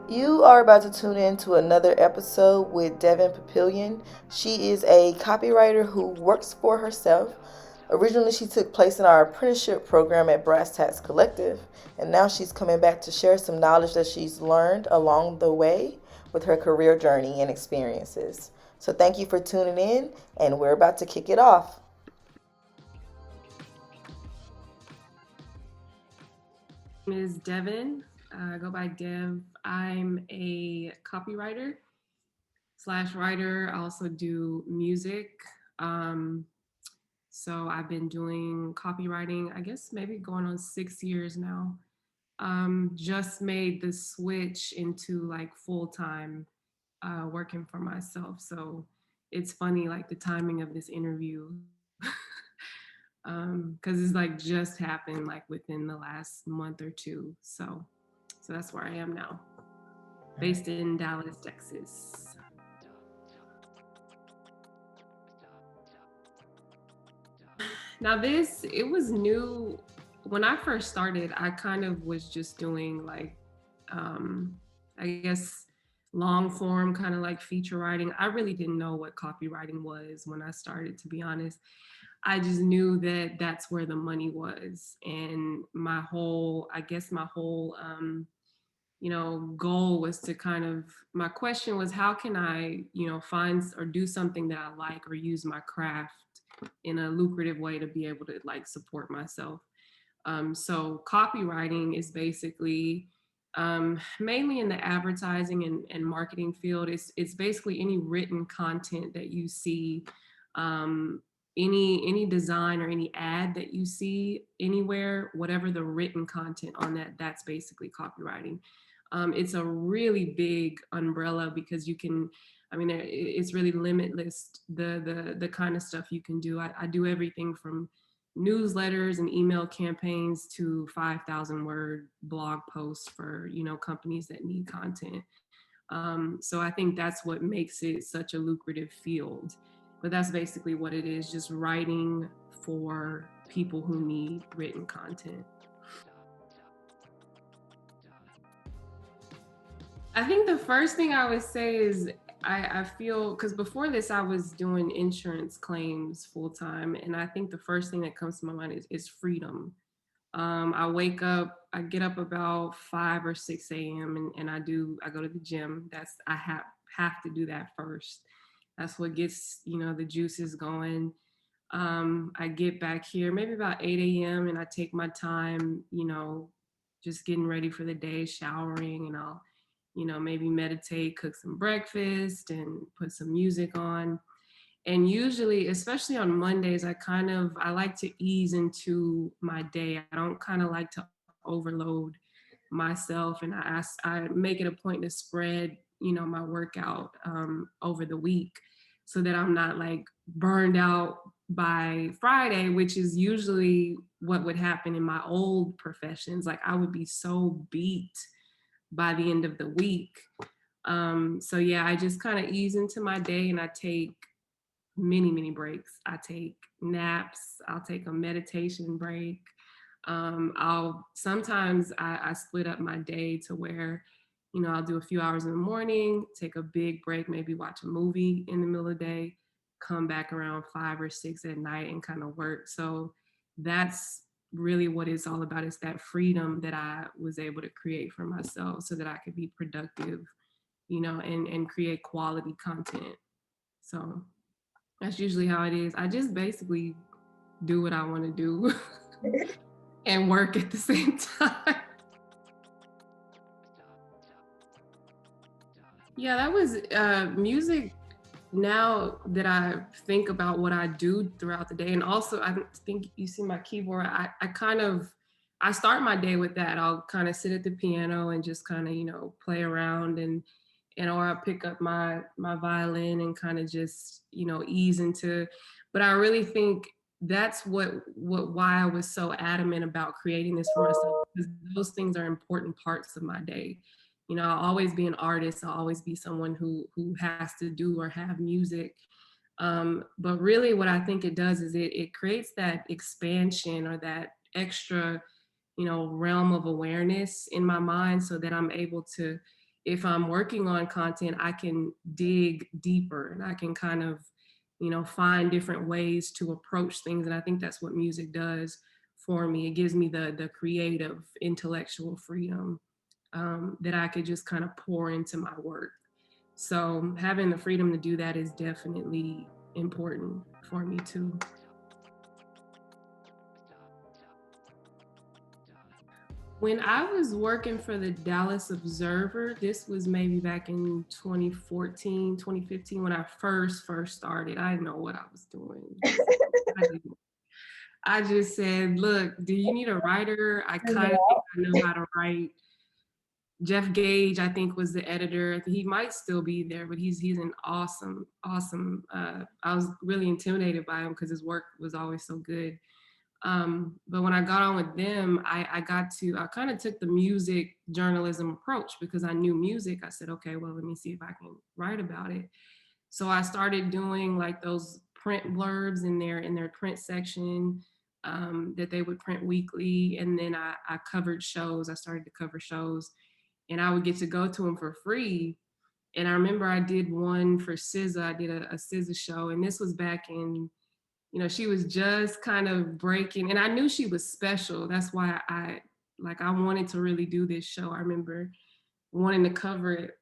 You are about to tune in to another episode with Devin Papillion. She is a copywriter who works for herself. Originally, she took place in our apprenticeship program at Tacks Collective, and now she's coming back to share some knowledge that she's learned along the way with her career journey and experiences. So, thank you for tuning in, and we're about to kick it off. Name is Devin. I go by Dev. I'm a copywriter slash writer. I also do music. Um, so I've been doing copywriting, I guess maybe going on 6 years now. Just made the switch into like full time working for myself. So it's funny, like the timing of this interview, because it's like just happened like within the last month or two. So that's where I am now, based in Dallas, Texas. Now this it was new when I first started. I kind of was just doing like, um, I guess, long form kind of like feature writing. I really didn't know what copywriting was when I started, to be honest. I just knew that that's where the money was, and I guess my whole goal was to kind of, my question was, how can I, find or do something that I like or use my craft in a lucrative way to be able to like support myself. So copywriting is basically mainly in the advertising and marketing field. It's basically any written content that you see, um, any design or any ad that you see anywhere, whatever the written content on that, that's basically copywriting. It's a really big umbrella because you can, I mean, it's really limitless, the kind of stuff you can do. I do everything from newsletters and email campaigns to 5,000 word blog posts for, companies that need content. So I think that's what makes it such a lucrative field. But that's basically what it is, just writing for people who need written content. I think the first thing I would say is I feel, because before this I was doing insurance claims full time, and I think the first thing that comes to my mind is freedom. I get up about 5 or 6 a.m. and I go to the gym. I have to do that first. That's what gets, the juices going. I get back here maybe about 8 a.m. and I take my time, just getting ready for the day, showering, and I'll, maybe meditate, cook some breakfast, and put some music on. And usually, especially on Mondays, I like to ease into my day. I don't kind of like to overload myself, and I make it a point to spread, my workout over the week, so that I'm not like burned out by Friday, which is usually what would happen in my old professions. Like I would be so beat by the end of the week. So yeah, I just kind of ease into my day, and I take many breaks. I take naps. I'll take a meditation break. I'll sometimes I split up my day to where, I'll do a few hours in the morning, take a big break, maybe watch a movie in the middle of the day, come back around 5 or 6 at night and kind of work. So that's really what it's all about. It's that freedom that I was able to create for myself so that I could be productive, and create quality content. So that's usually how it is. I just basically do what I want to do and work at the same time. Yeah, that was music. Now that I think about what I do throughout the day, and also I think you see my keyboard, I start my day with that. I'll kind of sit at the piano and just kind of, play around, and or I'll pick up my violin and kind of just, ease into. But I really think that's why I was so adamant about creating this for myself, because those things are important parts of my day. I'll always be an artist. I'll always be someone who has to do or have music. But really what I think it does is it creates that expansion or that extra, realm of awareness in my mind, so that I'm able to, if I'm working on content, I can dig deeper and I can kind of, find different ways to approach things. And I think that's what music does for me. It gives me the creative, intellectual freedom that I could just kind of pour into my work. So having the freedom to do that is definitely important for me too. When I was working for the Dallas Observer, this was maybe back in 2014, 2015, when I first started. I didn't know what I was doing. I just said, look, do you need a writer? I kind of think I know how to write. Jeff Gage, I think, was the editor. He might still be there, but he's an awesome. I was really intimidated by him because his work was always so good. But when I got on with them, I kind of took the music journalism approach because I knew music. I said, okay, well, let me see if I can write about it. So I started doing like those print blurbs in their print section that they would print weekly. And then I covered shows. I started to cover shows and I would get to go to them for free. And I remember I did one for SZA. I did a SZA show, and this was back in, she was just kind of breaking, and I knew she was special. That's why I wanted to really do this show. I remember wanting to cover it.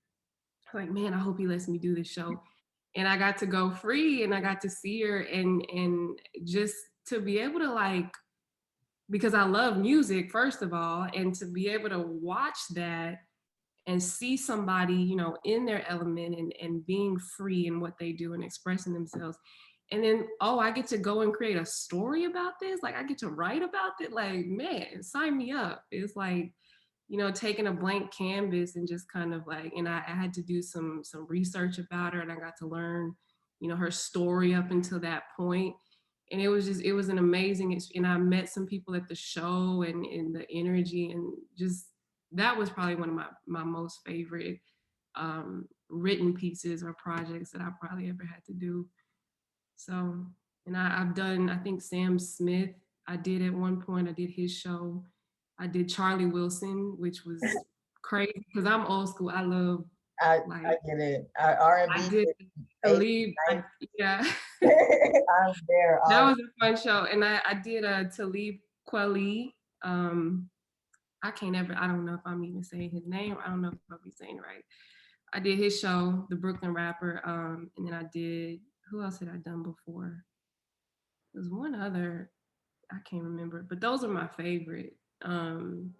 Like, man, I hope he lets me do this show. And I got to go free, and I got to see her, and just to be able to because I love music, first of all, and to be able to watch that and see somebody, in their element and being free in what they do and expressing themselves. And then, I get to go and create a story about this. Like, I get to write about it. Like, man, sign me up. It's like, taking a blank canvas and just kind of and I had to do some research about her, and I got to learn, her story up until that point. And it was an amazing, and I met some people at the show and the energy, and just, that was probably one of my most favorite written pieces or projects that I probably ever had to do. So, and I've done, I think Sam Smith, I did at one point, I did his show. I did Charlie Wilson, which was crazy because I'm old school. I love, I get it. R&B. I did Talib. Yeah. I'm there. That was a fun show. And I did a Talib Kweli. I don't know if I'm even saying his name. I don't know if I'll be saying it right. I did his show, the Brooklyn rapper. And then I did, who else had I done before? There's one other, I can't remember, but those are my favorite. The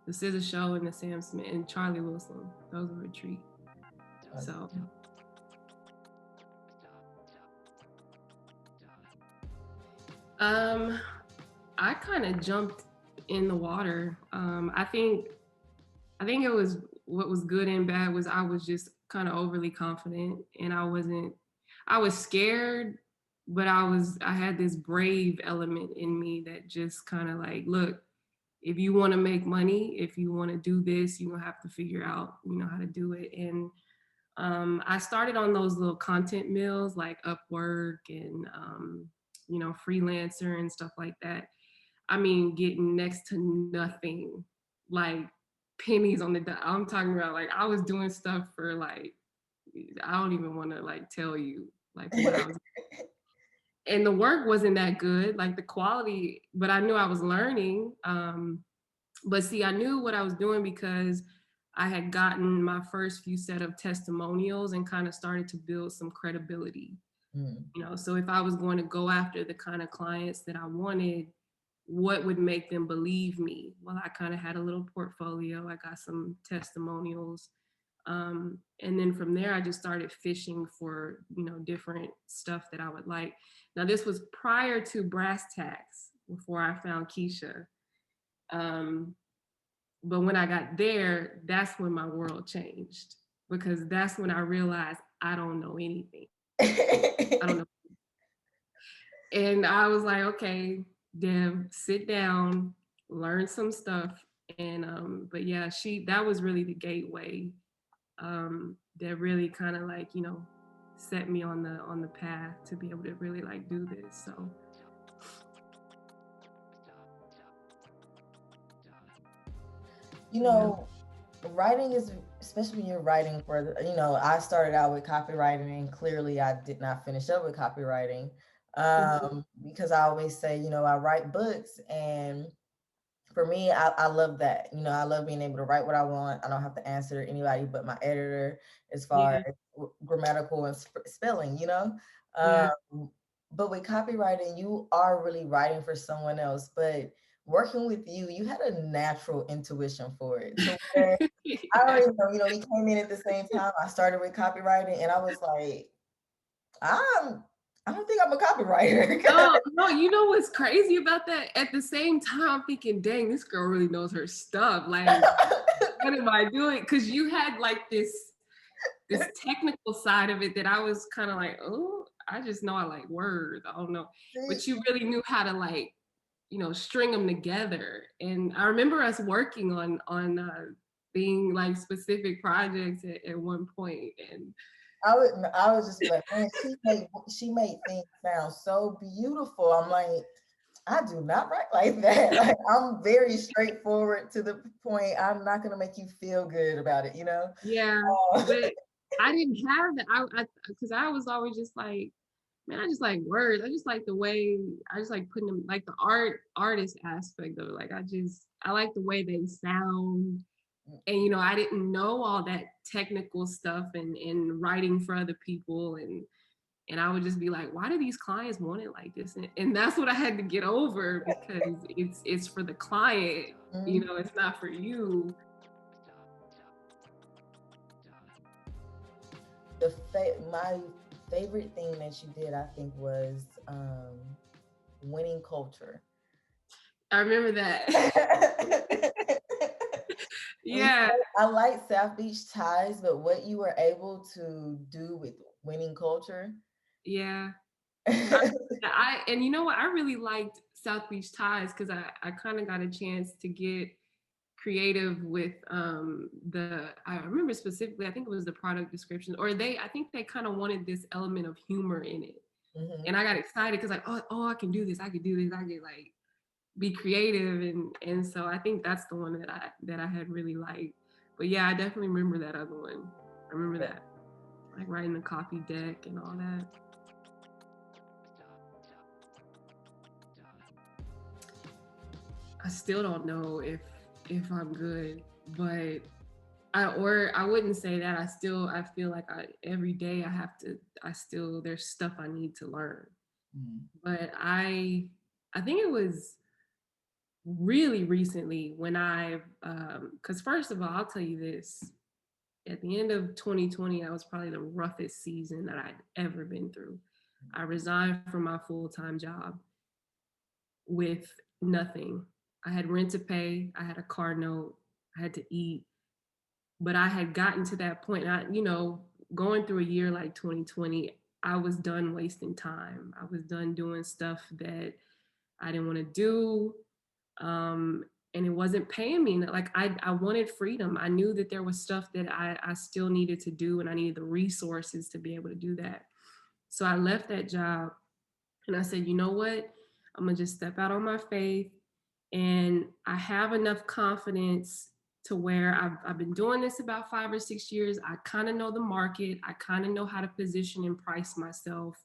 SZA show and the Sam Smith and Charlie Wilson. Those were a treat. So. I kind of jumped in the water. I think it was, what was good and bad was I was just kind of overly confident, and I was scared, but I had this brave element in me that just kind of look, if you want to make money, if you want to do this, you have to figure out, how to do it. And I started on those little content mills like Upwork and, Freelancer and stuff like that. I mean, getting next to nothing, like pennies on the dime. I'm talking about I was doing stuff for I don't even want to tell you what I was. And the work wasn't that good, the quality, but I knew I was learning. But see, I knew what I was doing because I had gotten my first few set of testimonials and kind of started to build some credibility. So if I was going to go after the kind of clients that I wanted, what would make them believe me? Well, I kind of had a little portfolio. I got some testimonials. And then from there, I just started fishing for, different stuff that I would like. Now, this was prior to Brass Tacks, before I found Keisha. But when I got there, that's when my world changed, because that's when I realized I don't know anything. I don't know. And I was like, okay, Dev, sit down, learn some stuff. And but yeah, that was really the gateway that really kind of set me on the path to be able to really do this. So writing is especially when you're writing for I started out with copywriting, and clearly I did not finish up with copywriting, because I always say, I write books, and for me, I love that. I love being able to write what I want. I don't have to answer anybody but my editor as far Yeah. as grammatical and spelling, Yeah. but with copywriting, you are really writing for someone else. But working with you, you had a natural intuition for it. To where I don't Yeah. even know, we came in at the same time. I started with copywriting, and I was like, I don't think I'm a copywriter. No, no, you know what's crazy about that? At the same time, I'm thinking, dang, this girl really knows her stuff. Like, what am I doing? Because you had like this technical side of it that I was kind of like, oh, I just know I like words. I don't know. But you really knew how to like, string them together. And I remember us working on being like specific projects at one point. And I was just be like, man, she made things sound so beautiful. I'm like, I do not write like that. Like, I'm very straightforward to the point. I'm not gonna make you feel good about it, yeah, Uh, but I didn't have that. Because I was always just like, man, I just like words. I just like the way I just like putting them like the artist aspect of it. Like I like the way they sound. And I didn't know all that technical stuff and writing for other people and I would just be like, why do these clients want it like this? And that's what I had to get over because it's for the client, it's not for you. my favorite thing that you did, I think, was winning culture. I remember that. Yeah. I like South Beach ties, but what you were able to do with winning culture. Yeah. And you know what? I really liked South Beach Ties because I kind of got a chance to get creative with I remember specifically, I think it was the product description, or I think they kind of wanted this element of humor in it. And I got excited because like, oh, I can do this, I can do this, I can like be creative and so I think that's the one that I had really liked. But yeah, I definitely remember that other one. I remember that. Like writing the coffee deck and all that. I still don't know if I'm good, but I wouldn't say that. I feel like every day I still there's stuff I need to learn. But I think it was really recently when because first of all, I'll tell you this. At the end of 2020, I was probably the roughest season that I'd ever been through. I resigned from my full-time job with nothing. I had rent to pay, I had a car note, I had to eat, but I had gotten to that point. Going through a year like 2020, I was done wasting time. I was done doing stuff that I didn't want to do. And it wasn't paying me. Like I wanted freedom. I knew that there was stuff that I still needed to do and I needed the resources to be able to do that. So I left that job and I said, you know what? I'm gonna just step out on my faith. And I have enough confidence to where I've been doing this about 5 or 6 years. I kind of know the market. I kind of know how to position and price myself.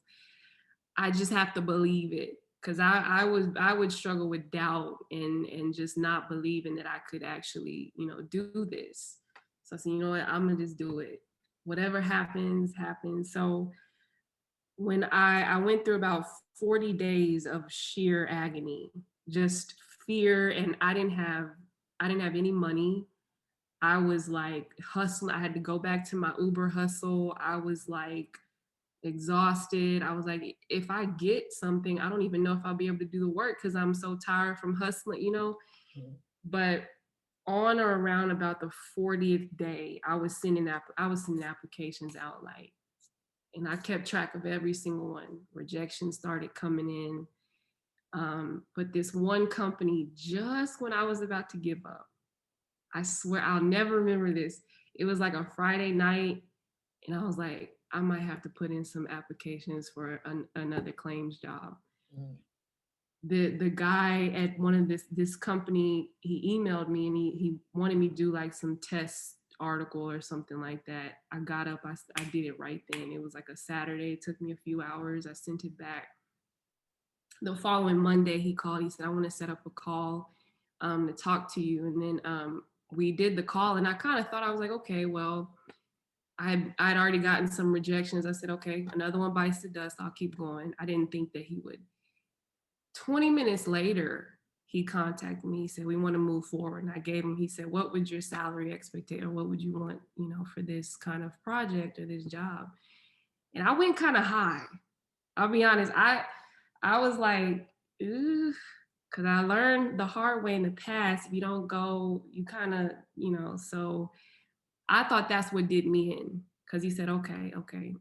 I just have to believe it because I would struggle with doubt and just not believing that I could actually do this. So I said, you know what, I'm gonna just do it. Whatever happens, happens. So when I went through about 40 days of sheer agony, just fear, and I didn't have any money. I was like hustling. I had to go back to my Uber hustle. I was like exhausted. I was like, if I get something, I don't even know if I'll be able to do the work because I'm so tired from hustling. But on or around about the 40th day, I was sending applications out, like, and I kept track of every single one. Rejections started coming in. But this one company, just when I was about to give up, I swear I'll never remember this. It was like a Friday night, and I was like, I might have to put in some applications for another claims job. The guy at one of this company, he emailed me and he wanted me to do like some tests article or something like that. I got up, I did it right then. It was like a Saturday. It took me a few hours. I sent it back. The following Monday, he called. He said, I want to set up a call to talk to you. And then we did the call, and I kind of thought, I was like, okay, well, I'd already gotten some rejections. I said, okay, another one bites the dust. I'll keep going. I didn't think that he would. 20 minutes later, he contacted me. He said, we want to move forward. And I gave him, he said, what would your salary expectation, what would you want, for this kind of project or this job? And I went kind of high. I'll be honest. I was like, ooh, because I learned the hard way in the past. If you don't go, you kind of, so I thought that's what did me in, because he said, okay.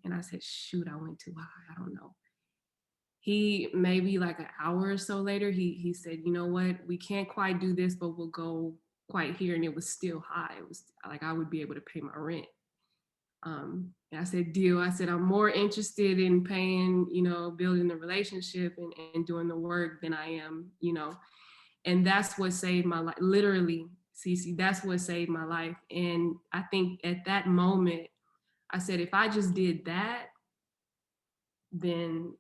And I said, shoot, I went too high. I don't know. He, maybe like an hour or so later, he said, you know what, we can't quite do this, but we'll go quite here. And it was still high. It was like I would be able to pay my rent. And I said, deal. I said, I'm more interested in paying, building the relationship and doing the work than I am, and that's what saved my life. Literally, Cece, that's what saved my life. And I think at that moment, I said, if I just did that, then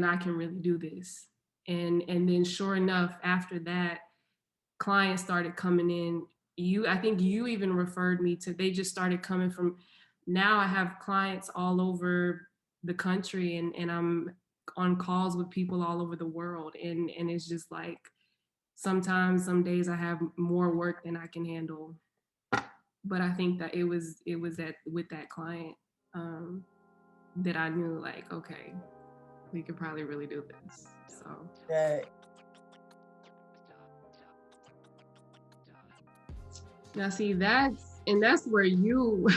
I can really do this. And then sure enough, after that, clients started coming in. I think you even referred me to, they just started coming from, now I have clients all over the country, and I'm on calls with people all over the world. And it's just like, sometimes, some days I have more work than I can handle. But I think that it was with that client that I knew, like, okay, we could probably really do this. So Right. now, see, that's where you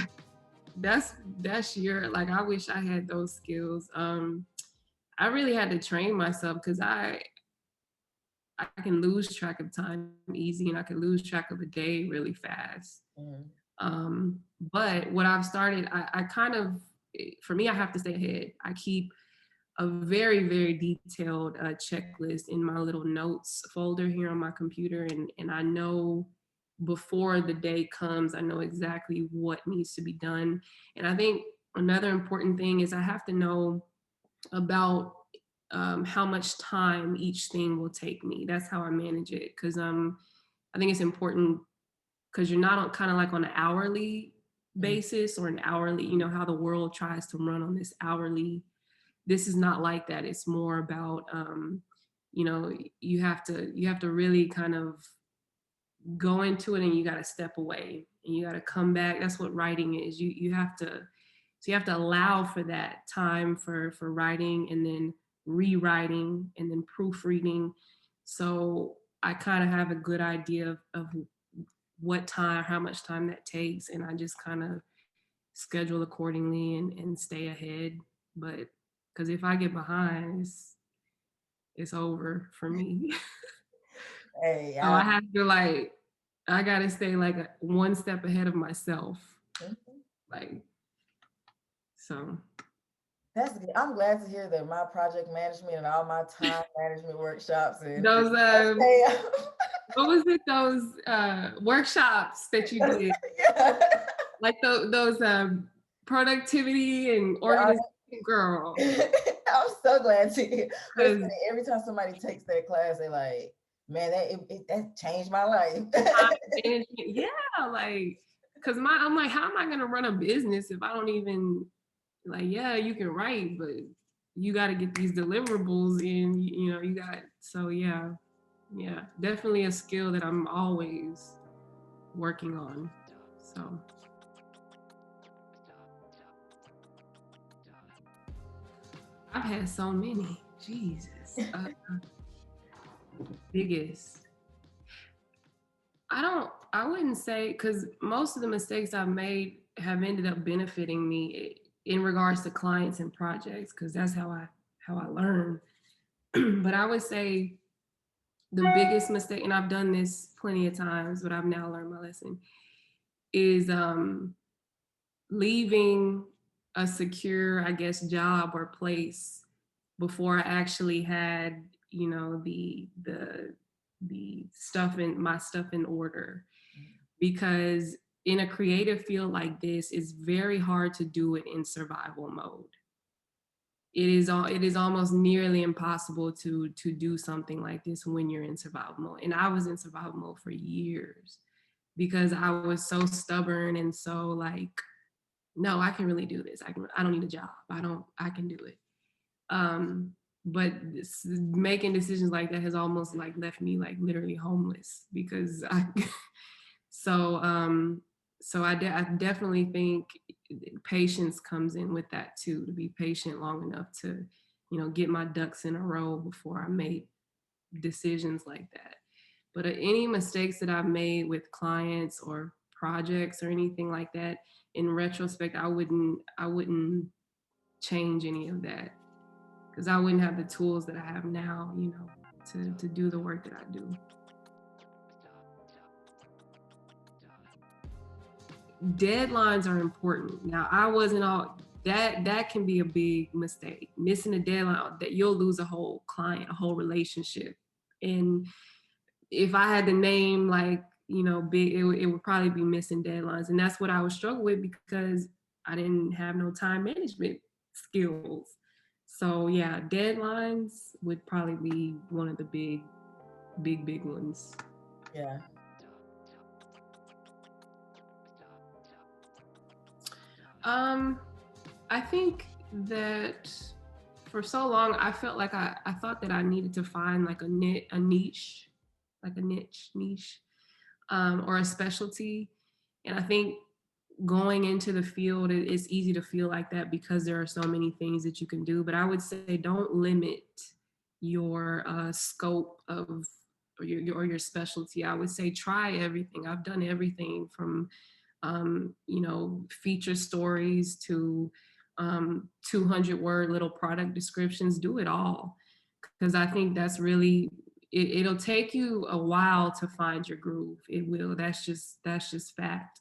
that's your, like, I wish I had those skills. I really had to train myself, because I can lose track of time easy, and I can lose track of a day really fast. But what I've started, I kind of, for me, I have to stay ahead. I keep a very, very detailed checklist in my little notes folder here on my computer. And I know before the day comes, I know exactly what needs to be done. And I think another important thing is I have to know about how much time each thing will take me. That's how I manage it. Because I think it's important, because you're not kind of like on an hourly basis, or an hourly, how the world tries to run on this hourly. This is not like that. It's more about, you have to really kind of go into it, and you got to step away, and you got to come back. That's what writing is. You have to, so you have to allow for that time for writing, and then rewriting, and then proofreading. So I kind of have a good idea of what time, how much time that takes, and I just kind of schedule accordingly and stay ahead. But because if I get behind, it's over for me. Hey, So I have to, like, I gotta stay like one step ahead of myself. Like, so. That's good. I'm glad to hear that my project management and all my time management workshops and Those what was it? Those workshops that you did, yeah. like those productivity and organization, girl. I'm so glad to hear. Every time somebody takes that class, they like, man, that changed my life. Yeah, like, because I'm like, how am I gonna run a business if I don't even, like, yeah, you can write, but you got to get these deliverables in, you got, so yeah, definitely a skill that I'm always working on. So I've had so many. Jesus. Biggest. I wouldn't say, because most of the mistakes I've made have ended up benefiting me in regards to clients and projects, because that's how I learn. But I would say the biggest mistake, and I've done this plenty of times, but I've now learned my lesson, is leaving a secure, I guess, job or place before I actually had, the stuff in my stuff in order. Because in a creative field like this, it's very hard to do it in survival mode. It is almost nearly impossible to do something like this when you're in survival mode. And I was in survival mode for years because I was so stubborn and so like, no, I can really do this. I don't need a job. I can do it. But making decisions like that has almost like left me like literally homeless because so I definitely think patience comes in with that too, to be patient long enough to, get my ducks in a row before I make decisions like that. But any mistakes that I've made with clients or projects or anything like that, in retrospect, I wouldn't change any of that because I wouldn't have the tools that I have now, to do the work that I do. Deadlines are important. Now, I wasn't all that can be a big mistake. Missing a deadline, that you'll lose a whole client, a whole relationship. And if I had to name like, big, it would probably be missing deadlines. And that's what I would struggle with because I didn't have no time management skills. So yeah, deadlines would probably be one of the big ones. Yeah. I think that for so long I felt like I thought that I needed to find like a niche, like a niche, or a specialty. And I think going into the field, it's easy to feel like that because there are so many things that you can do. But I would say don't limit your scope of or your specialty. I would say try everything. I've done everything from feature stories to 200-word little product descriptions. Do it all, because I think that's really it'll take you a while to find your groove. It will. That's just fact.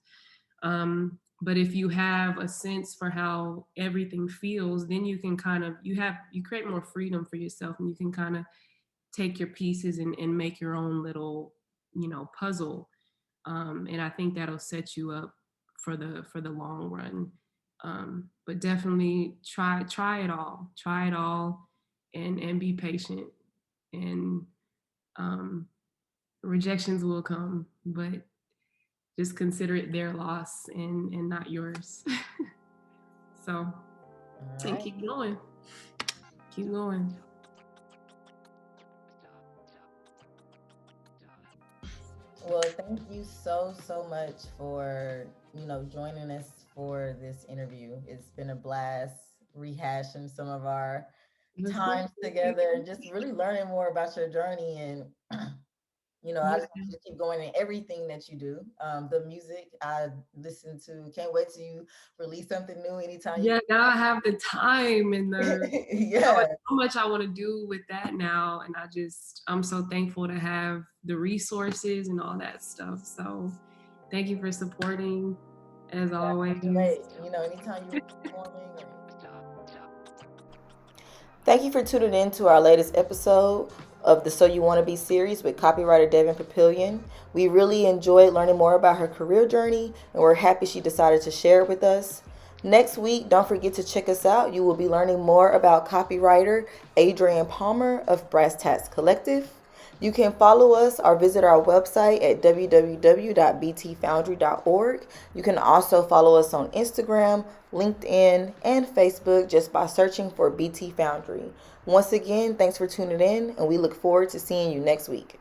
But if you have a sense for how everything feels, then you can kind of you create more freedom for yourself, and you can kind of take your pieces and make your own little puzzle. And I think that'll set you up for the long run. But definitely try it all. Try it all, and be patient. And rejections will come, but just consider it their loss and not yours. So, and keep going. Keep going. Well, thank you so much for joining us for this interview. It's been a blast rehashing some of our times together and just really learning more about your journey. And I just want you to keep going in everything that you do. The music I listen to, can't wait till you release something new anytime. Yeah, now I have the time and so much I want to do with that now. And I'm so thankful to have the resources and all that stuff. So thank you for supporting as always. Great. Anytime you're performing. Thank you for tuning in to our latest episode of the So You Want to Be series with copywriter Devin Papillion. We really enjoyed learning more about her career journey, and we're happy she decided to share it with us. Next week, don't forget to check us out. You will be learning more about copywriter Adrien Palmer of Brass Tacks Collective. You can follow us or visit our website at www.btfoundry.org. You can also follow us on Instagram, LinkedIn, and Facebook just by searching for BT Foundry. Once again, thanks for tuning in, and we look forward to seeing you next week.